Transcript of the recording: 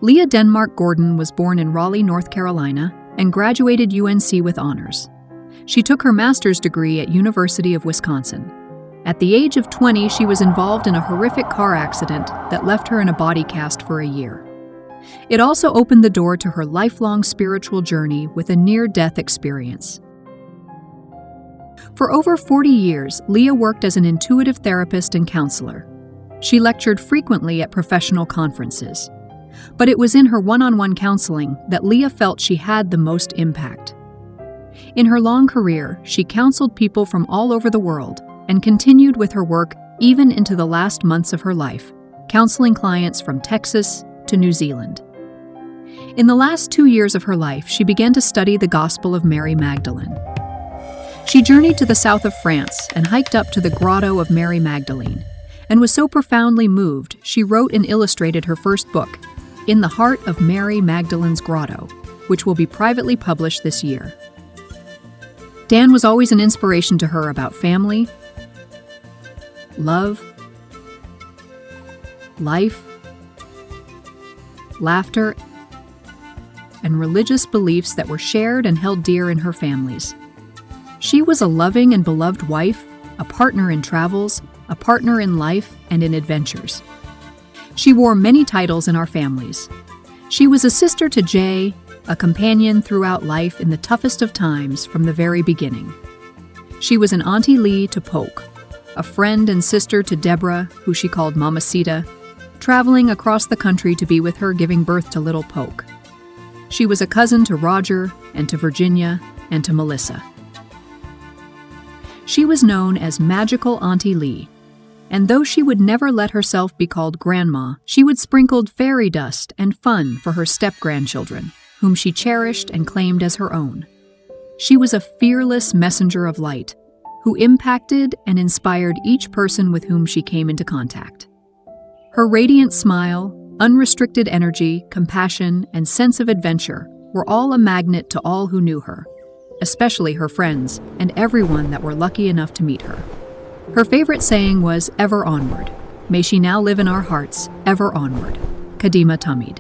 Leah Denmark Gordon was born in Raleigh, North Carolina, and graduated UNC with honors. She took her master's degree at University of Wisconsin. At the age of 20, she was involved in a horrific car accident that left her in a body cast for a year. It also opened the door to her lifelong spiritual journey with a near-death experience. For over 40 years, Leah worked as an intuitive therapist and counselor. She lectured frequently at professional conferences. But it was in her one-on-one counseling that Leah felt she had the most impact. In her long career, she counseled people from all over the world and continued with her work even into the last months of her life, counseling clients from Texas to New Zealand. In the last 2 years of her life, she began to study the Gospel of Mary Magdalene. She journeyed to the south of France and hiked up to the Grotto of Mary Magdalene, and was so profoundly moved, she wrote and illustrated her first book, In the Heart of Mary Magdalene's Grotto, which will be privately published this year. Dan was always an inspiration to her about family, love, life, laughter, and religious beliefs that were shared and held dear in her families. She was a loving and beloved wife, a partner in travels, a partner in life and in adventures. She wore many titles in our families. She was a sister to Jay, a companion throughout life in the toughest of times from the very beginning. She was an Auntie Lee to Poke, a friend and sister to Deborah, who she called Mamacita, traveling across the country to be with her giving birth to little Poke. She was a cousin to Roger and to Virginia and to Melissa. She was known as Magical Auntie Lee, and though she would never let herself be called Grandma, she would sprinkle fairy dust and fun for her step-grandchildren, whom she cherished and claimed as her own. She was a fearless messenger of light, who impacted and inspired each person with whom she came into contact. Her radiant smile, unrestricted energy, compassion, and sense of adventure were all a magnet to all who knew her, especially her friends and everyone that were lucky enough to meet her. Her favorite saying was, "Ever onward. May she now live in our hearts, ever onward. Kadima Tamid."